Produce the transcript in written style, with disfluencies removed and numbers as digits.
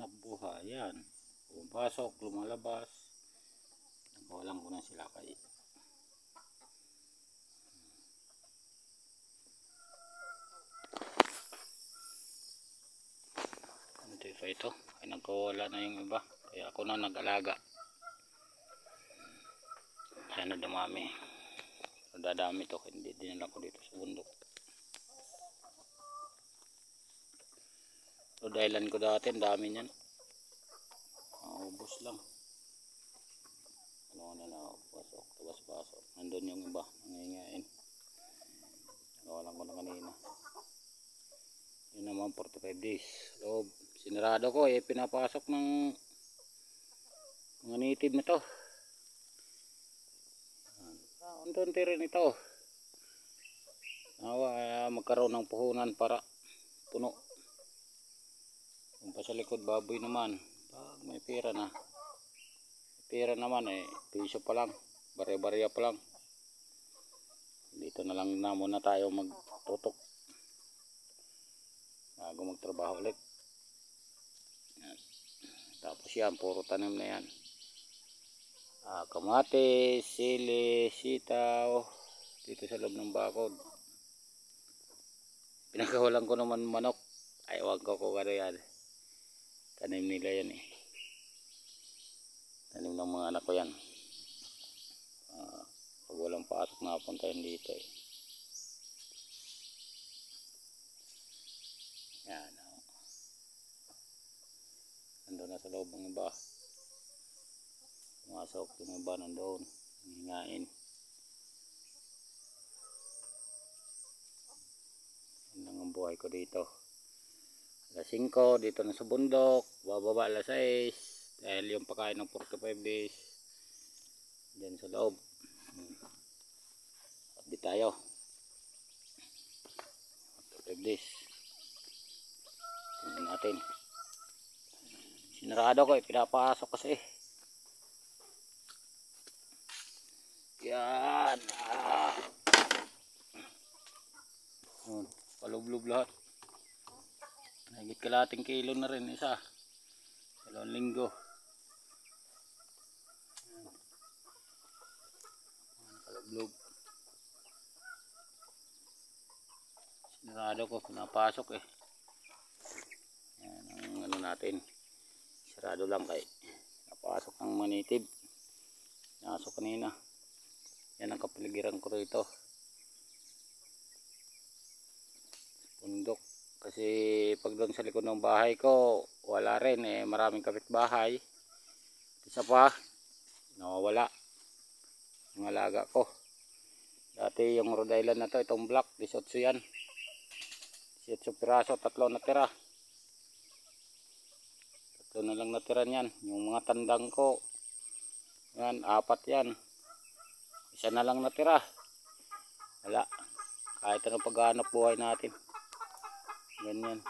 hanap buhay. Yan, pumapasok, lumalabas. Nakawalan ko na sila kay ito ay nagkawala na yung iba, kaya ako na nag-alaga. Sana dumami, dadami to, hindi dinala ko dito sa bundok. So dahilan ko dati ang dami niyan, ubos lang. Ano na pasok, tabas-pasok, nandun yung iba nangingain. Nakawalan ko na kanina. Yun naman 45 days loob. Sinarado ko pinapasok ng mga native na to. Unti-unti rin ito. Nawa magkaroon ng puhunan para puno. Kung pa sa likod baboy naman, pag may pera na. Pera naman piso pa lang, barya-barya pa lang. Dito na lang na muna tayo magtutok bago magtrabaho ulit. Tapos yan, puro tanim na yan. Kamatis, sili, sitaw dito sa loob ng bakod. Pinakawalan ko naman manok. Wag ko ano yan. Tanim nila yan tanim ng mga anak ko yan. Pag walang pasok napunta yan dito yan. Nandun na sa loob ng iba. Masok yung iba nandun, hingain. Yan lang ang buhay ko dito. Alas 5 dito na sa bundok, bababa alas 6 dahil yung pagkain ng 45 days dyan sa loob. Update tayo 45 days. Tingnan natin. Sinarado ko pinapasok kasi. Yan. Palublob lahat. Nagit kalating kilo na rin isa. 2 linggo. Palublob. Sinarado ko pinapasok Yan ang ano natin. Sarado lang kay napasok ng manitib. Nasok kanina. Yan ang kapaligiran ko rito. Bundok. Kasi pag doon sa likod ng bahay ko, wala rin maraming kapitbahay. Isa pa, nawawala ang alaga ko. Dati yung Rhode Island na to, itong black, 18 yan. 18 piraso, 3 natira. 3 na lang natira niyan. Yung mga tandang ko, yan, 4 yan. Isa na lang natira. Wala. Kahit ano paghanap buhay natin. Ganyan.